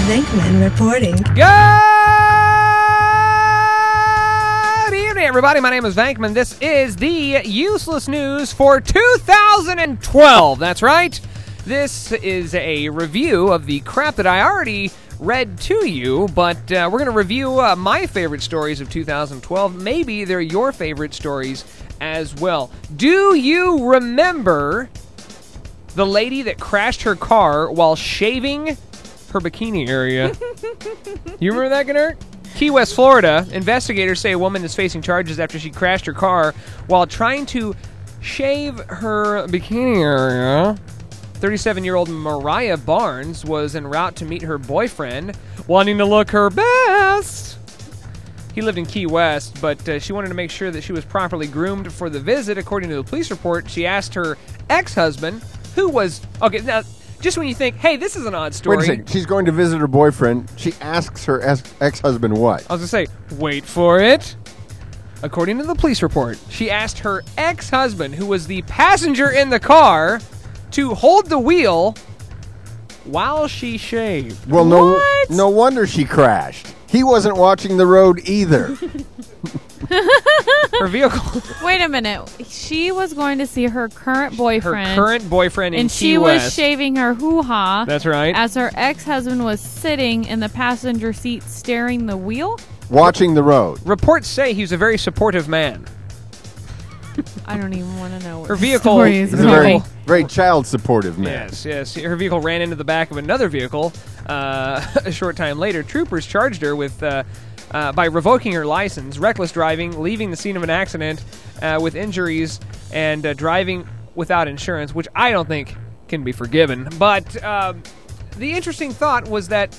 Venkman reporting. Good evening, everybody. My name is Venkman. This is the Useless News for 2012. That's right. This is a review of the crap that I already read to you, but we're going to review my favorite stories of 2012. Maybe they're your favorite stories as well. Do you remember the lady that crashed her car while shaving her bikini area? You remember that, Gunnar? Key West, Florida. Investigators say a woman is facing charges after she crashed her car while trying to shave her bikini area. 37-year-old Mariah Barnes was en route to meet her boyfriend, wanting to look her best. He lived in Key West, but she wanted to make sure that she was properly groomed for the visit. According to the police report, she asked her ex-husband, who was... Okay, now, just when you think, hey, this is an odd story... Wait a second. She's going to visit her boyfriend. She asks her ex-husband what? I was going to say, wait for it. According to the police report, she asked her ex-husband, who was the passenger in the car, to hold the wheel while she shaved. Well, no wonder she crashed. He wasn't watching the road either. Her vehicle. Wait a minute. She was going to see her current boyfriend. Her current boyfriend in and Key she West. was shaving her hoo-ha. That's right. As her ex-husband was sitting in the passenger seat steering the wheel. Watching the road. Reports say he was a very supportive man. I don't even want to know what her vehicle story is He's a very child supportive man. Yes. Her vehicle ran into the back of another vehicle. A short time later, troopers charged her with by revoking her license, reckless driving, leaving the scene of an accident with injuries, and driving without insurance, which I don't think can be forgiven. But the interesting thought was that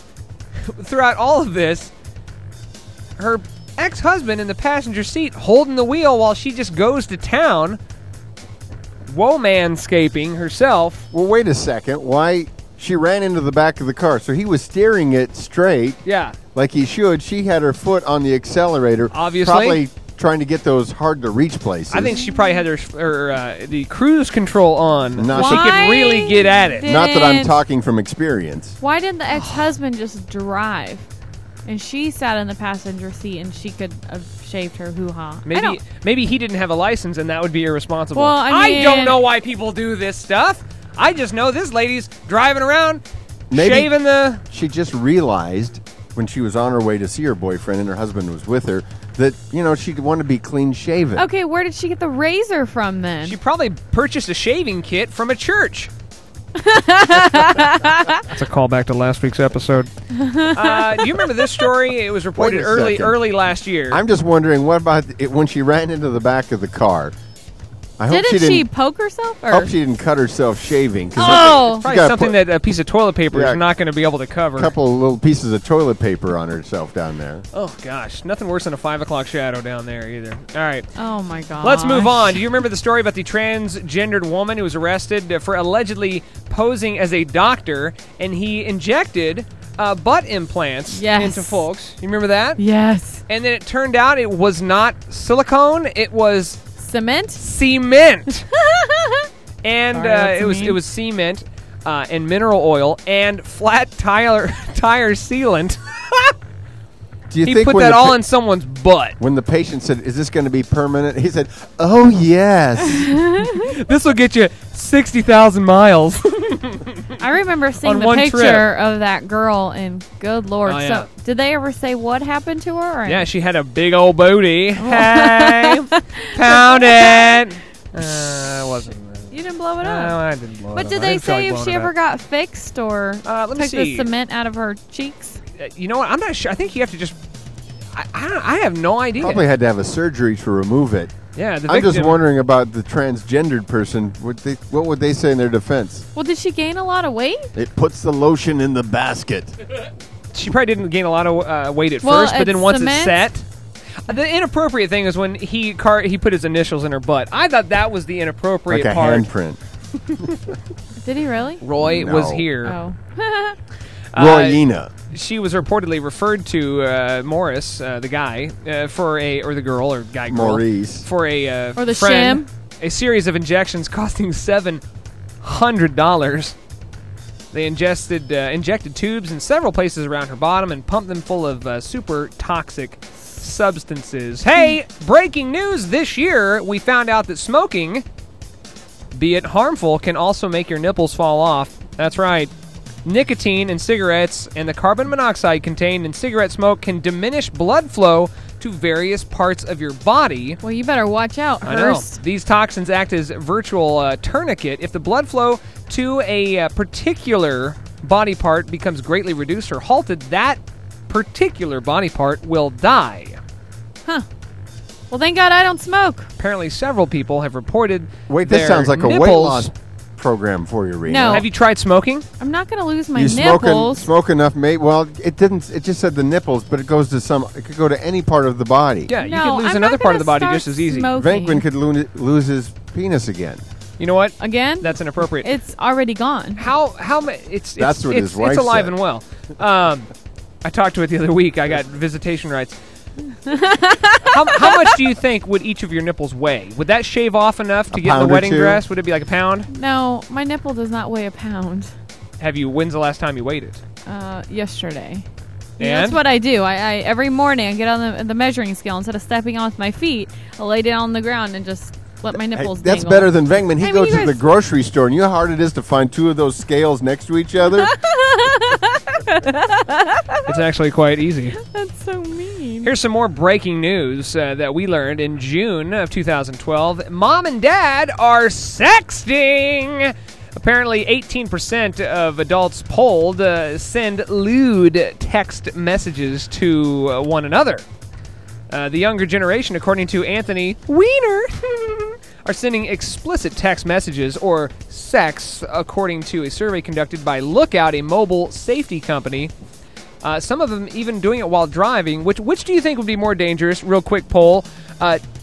throughout all of this, her ex-husband in the passenger seat holding the wheel while she just goes to town, womanscaping herself. Well, wait a second. Why? She ran into the back of the car, so he was steering it straight. Yeah. Like he should. She had her foot on the accelerator. Obviously. Probably trying to get those hard-to-reach places. I think she probably had her the cruise control on. No, she could really get at it. Not that I'm talking from experience. Why didn't the ex-husband just drive? And she sat in the passenger seat, and she could have shaved her hoo-ha. Maybe he didn't have a license, and that would be irresponsible. Well, I mean, don't know why people do this stuff. I just know this lady's driving around, shaving the... She just realized when she was on her way to see her boyfriend and her husband was with her that, she'd want to be clean-shaven. Okay, where did she get the razor from then? She probably purchased a shaving kit from a church. That's a callback to last week's episode. Do you remember this story? It was reported early last year. I'm just wondering, what about when she ran into the back of the car? I hope she poke herself? I hope she didn't cut herself shaving. Oh! Probably something that a piece of toilet paper is not going to be able to cover. A couple of little pieces of toilet paper on herself down there. Oh, gosh. Nothing worse than a 5 o'clock shadow down there either. All right. Oh, my God. Let's move on. Do you remember the story about the transgendered woman who was arrested for allegedly posing as a doctor, and he injected butt implants into folks? You remember that? Yes. And then it turned out it was not silicone. It was... Cement. And it was cement and mineral oil and flat tire sealant. Do you he think put that all in someone's butt? When the patient said, "Is this going to be permanent?" He said, "Oh yes." This will get you 60,000 miles. I remember seeing the picture of that girl, and good Lord. Oh, yeah. So, did they ever say what happened to her? Or? Yeah, she had a big old booty. Hey, pound it. It wasn't. You didn't blow it up. No, I didn't blow it up. But did they say if she ever got fixed or took the cement out of her cheeks? You know what? I'm not sure. I think you have to just... I have no idea. Probably had to have a surgery to remove it. Yeah, I'm just wondering about the transgendered person. What would they say in their defense? Well, did she gain a lot of weight? It puts the lotion in the basket. She probably didn't gain a lot of weight at first, but then once it's set... The inappropriate thing is when he put his initials in her butt. I thought that was the inappropriate part. Like a handprint. Did he really? Roy was here. Oh. Royina. She was reportedly referred to Morris, the guy, or the girl, or guy girl. Maurice. For a or the friend, shim. A series of injections costing $700. They injected tubes in several places around her bottom and pumped them full of super toxic substances. Hey, breaking news this year, we found out that smoking, be it harmful, can also make your nipples fall off. That's right. Nicotine in cigarettes and the carbon monoxide contained in cigarette smoke can diminish blood flow to various parts of your body. Well, you better watch out, I know. Hearst. These toxins act as virtual tourniquet. If the blood flow to a particular body part becomes greatly reduced or halted, that particular body part will die. Huh. Well, thank God I don't smoke. Apparently, several people have reported. Wait, this their sounds like a weight nipples- loss program for you, Rena. No. Have you tried smoking? I'm not going to lose my You nipples. smoke enough, mate. Well, it didn't. It just said the nipples, but it goes to some. It could go to any part of the body. Yeah, you No, could lose I'm another not part of the gonna body start just as easy. smoking. Venkman could lose his penis again. You know what? Again? That's inappropriate. It's already gone. It's That's what his wife it's alive said. and well. I talked to it the other week. I got visitation rights. how much do you think would each of your nipples weigh? Would that shave off enough to get in pound the or wedding two? dress? Would it be like a pound? No, my nipple does not weigh a pound. When's the last time you weighed it? Yesterday. And? That's what I do. I every morning I get on the measuring scale. Instead of stepping on with my feet, I lay down on the ground and just let my Hey, nipples that's dangle. better than Venkman. He I mean, goes you to the guys- grocery store, and you know how hard it is to find two of those scales next to each other. It's actually quite easy. That's so mean. Here's some more breaking news that we learned in June of 2012. Mom and Dad are sexting. Apparently, 18% of adults polled send lewd text messages to one another. The younger generation, according to Anthony Weiner, are sending explicit text messages or sex, according to a survey conducted by Lookout, a mobile safety company. Some of them even doing it while driving. Which do you think would be more dangerous? Real quick poll: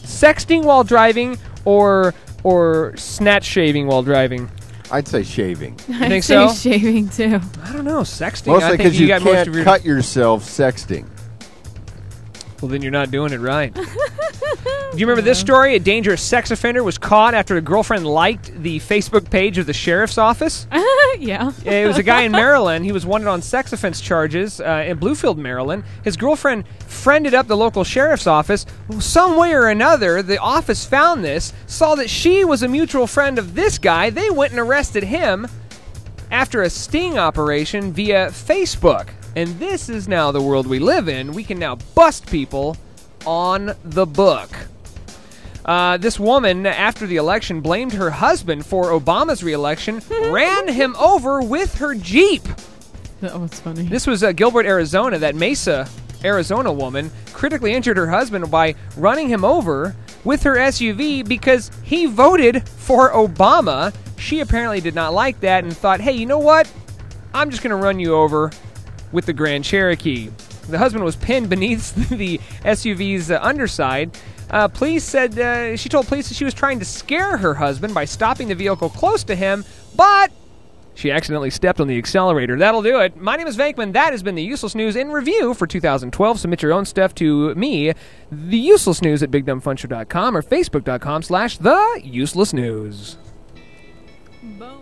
sexting while driving or snatch shaving while driving? I'd say shaving. You I think say so? shaving too. I don't know. Sexting. Mostly I think because you got most can't of your. cut yourself sexting. Well, then you're not doing it right. Do you remember this story? A dangerous sex offender was caught after a girlfriend liked the Facebook page of the sheriff's office. Yeah. It was a guy in Maryland. He was wanted on sex offense charges in Bluefield, Maryland. His girlfriend friended up the local sheriff's office. Some way or another, the office found this, saw that she was a mutual friend of this guy. They went and arrested him after a sting operation via Facebook. And this is now the world we live in. We can now bust people on the book. This woman, after the election, blamed her husband for Obama's reelection, ran him over with her Jeep. That was funny. This was Gilbert, Arizona. That Mesa, Arizona woman critically injured her husband by running him over with her SUV because he voted for Obama. She apparently did not like that and thought, hey, you know what? I'm just going to run you over with the Grand Cherokee. The husband was pinned beneath the SUV's underside. She told police that she was trying to scare her husband by stopping the vehicle close to him, but she accidentally stepped on the accelerator. That'll do it. My name is Venkman. That has been the Useless News in Review for 2012. Submit your own stuff to me, theuselessnews at BigDumbFunShow.com or Facebook.com/theuselessnews. Boom.